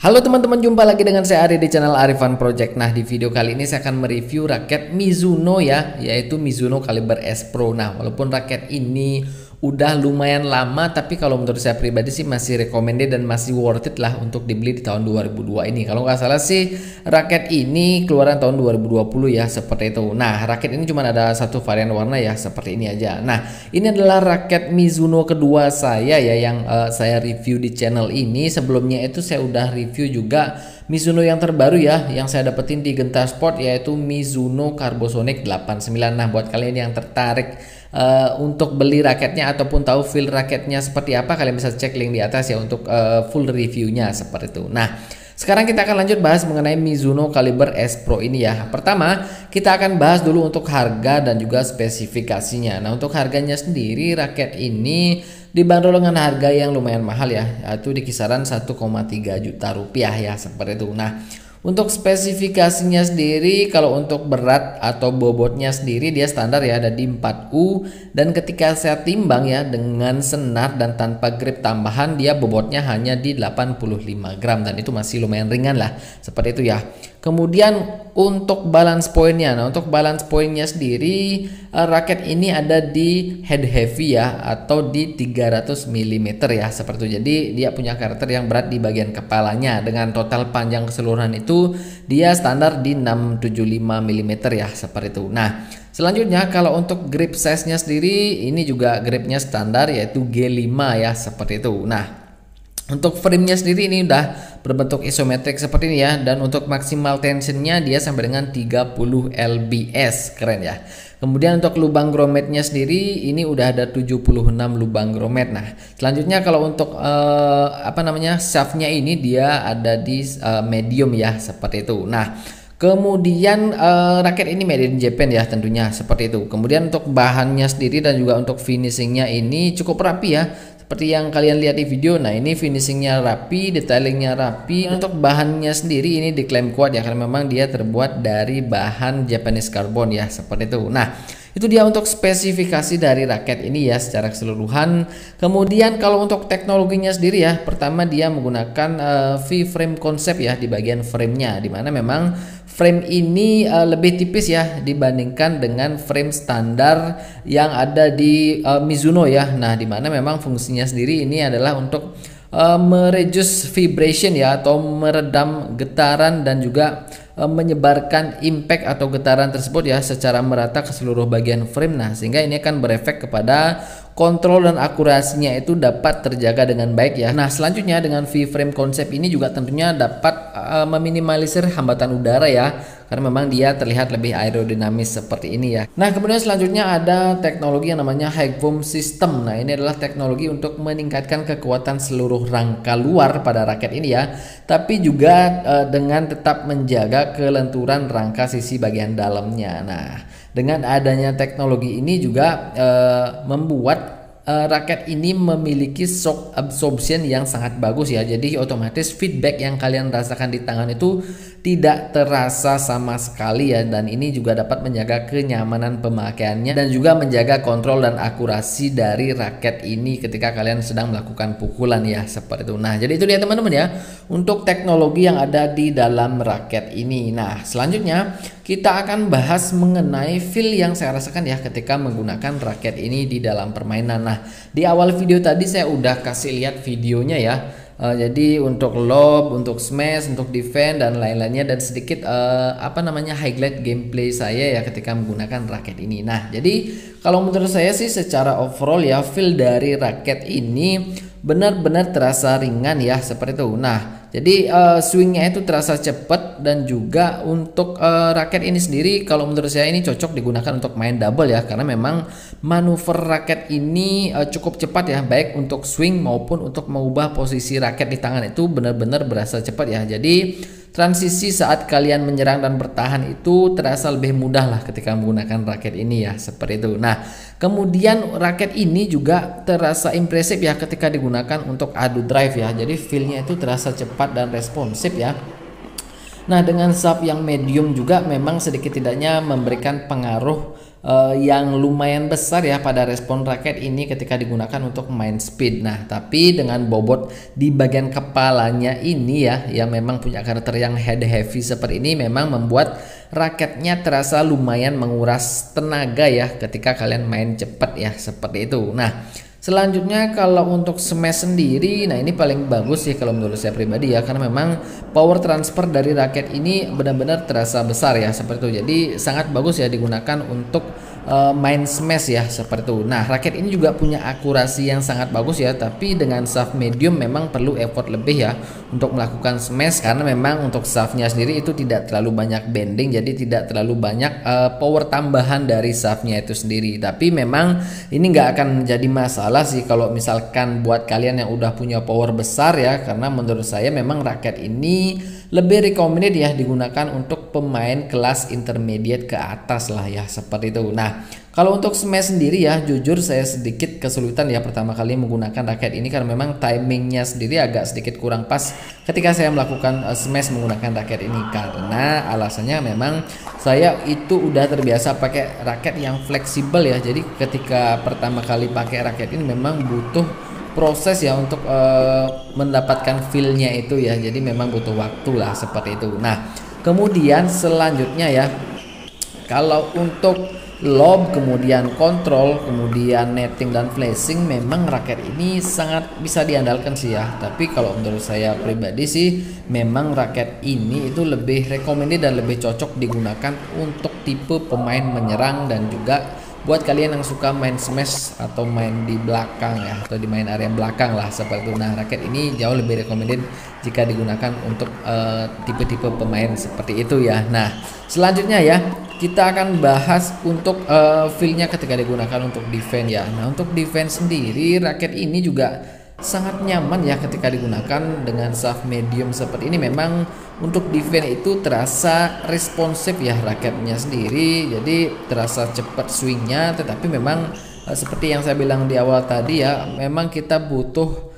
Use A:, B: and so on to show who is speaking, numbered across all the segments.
A: Halo teman-teman, jumpa lagi dengan saya Ari di channel Arifan Project. Nah, di video kali ini saya akan mereview raket Mizuno ya, yaitu Mizuno Caliber S Pro. Nah, walaupun raket ini udah lumayan lama, tapi kalau menurut saya pribadi sih masih recommended dan masih worth it lah untuk dibeli di tahun 2002 ini. Kalau nggak salah sih raket ini keluaran tahun 2020 ya, seperti itu. Nah, raket ini cuma ada satu varian warna ya, seperti ini aja. Nah, ini adalah raket Mizuno kedua saya ya, yang saya review di channel ini. Sebelumnya itu saya udah review juga Mizuno yang terbaru ya, yang saya dapetin di Genta Sport, yaitu Mizuno Carbosonic 89. Nah, buat kalian yang tertarik untuk beli raketnya ataupun tahu feel raketnya seperti apa, kalian bisa cek link di atas ya untuk full reviewnya seperti itu. Nah, sekarang kita akan lanjut bahas mengenai Mizuno Caliber S Pro ini ya. Pertama, kita akan bahas dulu untuk harga dan juga spesifikasinya. Nah, untuk harganya sendiri raket ini dibanderol dengan harga yang lumayan mahal ya, yaitu di kisaran 1,3 juta rupiah ya, seperti itu. Nah, untuk spesifikasinya sendiri, kalau untuk berat atau bobotnya sendiri dia standar ya, ada di 4U, dan ketika saya timbang ya dengan senar dan tanpa grip tambahan, dia bobotnya hanya di 85 gram dan itu masih lumayan ringan lah, seperti itu ya. Kemudian untuk balance pointnya, nah untuk balance pointnya sendiri raket ini ada di head heavy ya, atau di 300 mm ya, seperti itu. Jadi dia punya karakter yang berat di bagian kepalanya, dengan total panjang keseluruhan itu dia standar di 675 mm ya, seperti itu. Nah, selanjutnya kalau untuk grip size nya sendiri, ini juga gripnya standar yaitu G5 ya, seperti itu. Nah, untuk frame-nya sendiri ini udah berbentuk isometrik seperti ini ya, dan untuk maksimal tensionnya dia sampai dengan 30 lbs, keren ya. Kemudian untuk lubang grommetnya sendiri ini udah ada 76 lubang grommet. Nah, selanjutnya kalau untuk shaftnya ini dia ada di medium ya, seperti itu. Nah, kemudian raket ini made in Japan ya tentunya, seperti itu. Kemudian untuk bahannya sendiri dan juga untuk finishingnya ini cukup rapi ya, seperti yang kalian lihat di video. Nah, ini finishingnya rapi, detailingnya rapi. Untuk bahannya sendiri ini diklaim kuat ya, karena memang dia terbuat dari bahan Japanese carbon ya, seperti itu. Nah, itu dia untuk spesifikasi dari raket ini ya secara keseluruhan. Kemudian kalau untuk teknologinya sendiri ya, pertama dia menggunakan V-frame konsep ya di bagian framenya, dimana memang frame ini lebih tipis ya dibandingkan dengan frame standar yang ada di Mizuno ya. Nah, dimana memang fungsinya sendiri ini adalah untuk mereduce vibration ya, atau meredam getaran dan juga menyebarkan impact atau getaran tersebut ya secara merata ke seluruh bagian frame. Nah, sehingga ini akan berefek kepada kontrol dan akurasinya itu dapat terjaga dengan baik ya. Nah, selanjutnya dengan V-frame konsep ini juga tentunya dapat meminimalisir hambatan udara ya, karena memang dia terlihat lebih aerodinamis seperti ini ya. Nah, kemudian selanjutnya ada teknologi yang namanya high foam system. Nah, ini adalah teknologi untuk meningkatkan kekuatan seluruh rangka luar pada raket ini ya, tapi juga dengan tetap menjaga kelenturan rangka sisi bagian dalamnya. Nah, dengan adanya teknologi ini juga membuat raket ini memiliki shock absorption yang sangat bagus ya. Jadi otomatis feedback yang kalian rasakan di tangan itu tidak terasa sama sekali ya, dan ini juga dapat menjaga kenyamanan pemakaiannya dan juga menjaga kontrol dan akurasi dari raket ini ketika kalian sedang melakukan pukulan ya, seperti itu. Nah, jadi itu dia teman-teman ya untuk teknologi yang ada di dalam raket ini. Nah, selanjutnya kita akan bahas mengenai feel yang saya rasakan ya ketika menggunakan raket ini di dalam permainan. Nah, di awal video tadi saya udah kasih lihat videonya ya. Jadi untuk lob, untuk smash, untuk defend dan lain-lainnya, dan sedikit highlight gameplay saya ya ketika menggunakan raket ini. Nah, jadi kalau menurut saya sih secara overall ya, feel dari raket ini benar-benar terasa ringan ya, seperti itu. Nah, jadi swingnya itu terasa cepat, dan juga untuk raket ini sendiri kalau menurut saya ini cocok digunakan untuk main double ya, karena memang manuver raket ini cukup cepat ya, baik untuk swing maupun untuk mengubah posisi raket di tangan itu benar-benar berasa cepat ya. Jadi transisi saat kalian menyerang dan bertahan itu terasa lebih mudah lah ketika menggunakan raket ini ya, seperti itu. Nah, kemudian raket ini juga terasa impresif ya ketika digunakan untuk adu drive ya. Jadi feelnya itu terasa cepat dan responsif ya. Nah, dengan shaft yang medium juga memang sedikit tidaknya memberikan pengaruh yang lumayan besar ya pada respon raket ini ketika digunakan untuk main speed. Nah, tapi dengan bobot di bagian kepalanya ini ya memang punya karakter yang head heavy seperti ini, memang membuat raketnya terasa lumayan menguras tenaga ya ketika kalian main cepat ya, seperti itu. Nah, selanjutnya kalau untuk smash sendiri, nah ini paling bagus sih kalau menurut saya pribadi ya, karena memang power transfer dari raket ini benar-benar terasa besar ya, seperti itu. Jadi sangat bagus ya digunakan untuk main smash ya, seperti itu. Nah, raket ini juga punya akurasi yang sangat bagus ya, tapi dengan shaft medium memang perlu effort lebih ya untuk melakukan smash, karena memang untuk shaftnya sendiri itu tidak terlalu banyak bending, jadi tidak terlalu banyak power tambahan dari shaftnya itu sendiri. Tapi memang ini nggak akan menjadi masalah sih kalau misalkan buat kalian yang udah punya power besar ya, karena menurut saya memang raket ini lebih recommended ya digunakan untuk pemain kelas intermediate ke atas lah ya, seperti itu. Nah, kalau untuk smash sendiri ya, jujur saya sedikit kesulitan ya pertama kali menggunakan raket ini, karena memang timingnya sendiri agak sedikit kurang pas ketika saya melakukan smash menggunakan raket ini, karena alasannya memang saya itu udah terbiasa pakai raket yang fleksibel ya. Jadi ketika pertama kali pakai raket ini memang butuh proses ya untuk mendapatkan feel-nya itu ya, jadi memang butuh waktu lah, seperti itu. Nah, kemudian selanjutnya ya, kalau untuk lob, kemudian kontrol, kemudian netting dan flashing, memang raket ini sangat bisa diandalkan sih ya. Tapi kalau menurut saya pribadi sih, memang raket ini itu lebih recommended dan lebih cocok digunakan untuk tipe pemain menyerang, dan juga buat kalian yang suka main smash atau main di belakang ya, atau di main area belakang lah, seperti itu. Nah, raket ini jauh lebih recommended jika digunakan untuk tipe-tipe pemain seperti itu ya. Nah, selanjutnya ya, kita akan bahas untuk feel-nya ketika digunakan untuk defense ya. Nah, untuk defense sendiri raket ini juga sangat nyaman ya ketika digunakan dengan shaft medium seperti ini. Memang untuk defense itu terasa responsif ya raketnya sendiri, jadi terasa cepat swingnya. Tetapi memang seperti yang saya bilang di awal tadi ya, memang kita butuh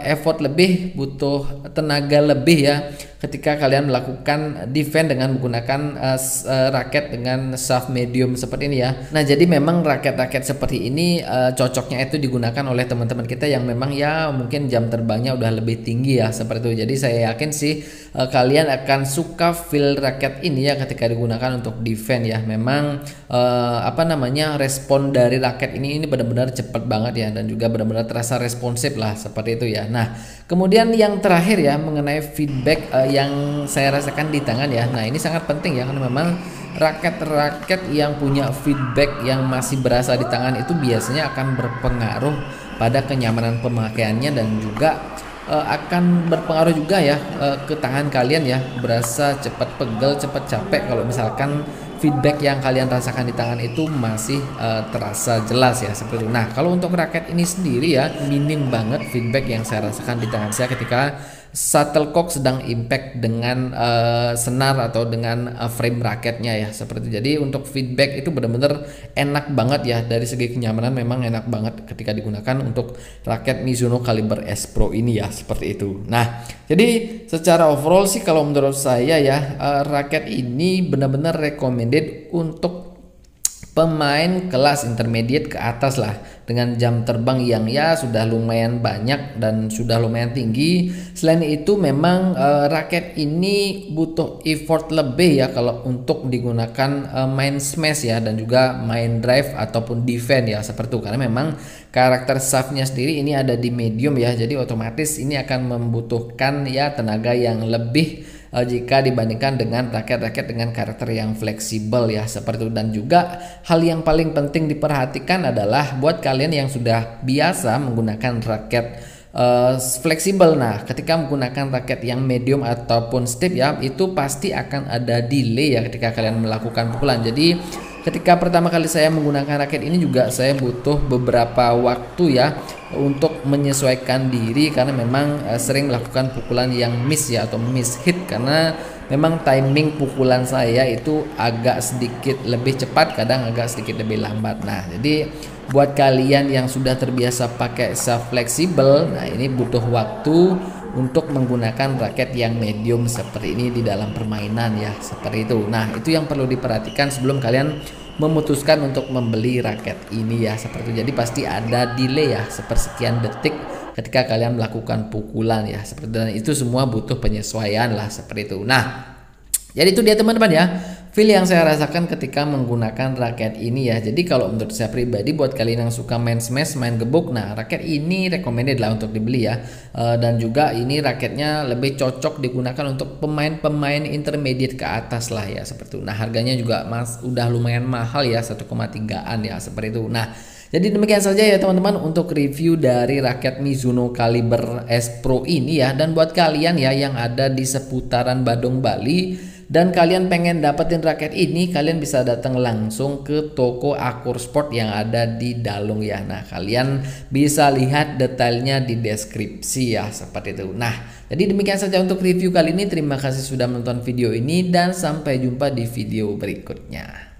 A: effort lebih, butuh tenaga lebih ya ketika kalian melakukan defense dengan menggunakan raket dengan shaft medium seperti ini ya. Nah, jadi memang raket-raket seperti ini cocoknya itu digunakan oleh teman-teman kita yang memang ya mungkin jam terbangnya udah lebih tinggi ya, seperti itu. Jadi saya yakin sih kalian akan suka feel raket ini ya ketika digunakan untuk defense ya. Memang respon dari raket ini benar-benar cepat banget ya, dan juga benar-benar terasa responsif lah, seperti itu ya. Nah, kemudian yang terakhir ya, mengenai feedback yang saya rasakan di tangan ya. Nah, ini sangat penting ya, karena memang raket-raket yang punya feedback yang masih berasa di tangan itu biasanya akan berpengaruh pada kenyamanan pemakaiannya, dan juga akan berpengaruh juga ya ke tangan kalian ya, berasa cepat pegel, cepat capek kalau misalkan feedback yang kalian rasakan di tangan itu masih terasa jelas ya, seperti itu. Nah, kalau untuk raket ini sendiri ya, minim banget feedback yang saya rasakan di tangan saya ketika shuttlecock sedang impact dengan senar atau dengan frame raketnya ya, seperti itu. Jadi untuk feedback itu benar-benar enak banget ya, dari segi kenyamanan memang enak banget ketika digunakan untuk raket Mizuno Caliber S Pro ini ya, seperti itu. Nah, jadi secara overall sih kalau menurut saya ya, raket ini benar-benar recommended untuk pemain kelas intermediate ke atas lah, dengan jam terbang yang ya sudah lumayan banyak dan sudah lumayan tinggi. Selain itu memang raket ini butuh effort lebih ya kalau untuk digunakan main smash ya, dan juga main drive ataupun defense ya, seperti itu. Karena memang karakter shaftnya sendiri ini ada di medium ya, jadi otomatis ini akan membutuhkan ya tenaga yang lebih jika dibandingkan dengan raket-raket dengan karakter yang fleksibel ya, seperti itu. Dan juga hal yang paling penting diperhatikan adalah buat kalian yang sudah biasa menggunakan raket fleksibel. Nah, ketika menggunakan raket yang medium ataupun stiff ya, itu pasti akan ada delay ya ketika kalian melakukan pukulan. Jadi ketika pertama kali saya menggunakan raket ini juga saya butuh beberapa waktu ya untuk menyesuaikan diri, karena memang sering melakukan pukulan yang miss ya, atau miss hit, karena memang timing pukulan saya itu agak sedikit lebih cepat, kadang agak sedikit lebih lambat. Nah, jadi buat kalian yang sudah terbiasa pakai shaft fleksibel, nah ini butuh waktu untuk menggunakan raket yang medium seperti ini di dalam permainan ya, seperti itu. Nah, itu yang perlu diperhatikan sebelum kalian memutuskan untuk membeli raket ini ya, seperti itu. Jadi pasti ada delay ya, sepersekian detik ketika kalian melakukan pukulan ya, seperti itu. Dan itu semua butuh penyesuaian lah, seperti itu. Nah, jadi itu dia teman-teman ya, feel yang saya rasakan ketika menggunakan raket ini ya. Jadi kalau menurut saya pribadi, buat kalian yang suka main smash, main gebuk, nah raket ini recommended lah untuk dibeli ya. Dan juga ini raketnya lebih cocok digunakan untuk pemain-pemain intermediate ke atas lah ya, seperti itu. Nah, harganya juga udah lumayan mahal ya, 1,3an ya, seperti itu. Nah, jadi demikian saja ya teman-teman untuk review dari raket Mizuno Caliber S Pro ini ya. Dan buat kalian ya yang ada di seputaran Badung, Bali, dan kalian pengen dapetin raket ini, kalian bisa datang langsung ke toko Akur Sport yang ada di Dalung ya. Nah, kalian bisa lihat detailnya di deskripsi ya, seperti itu. Nah, jadi demikian saja untuk review kali ini. Terima kasih sudah menonton video ini dan sampai jumpa di video berikutnya.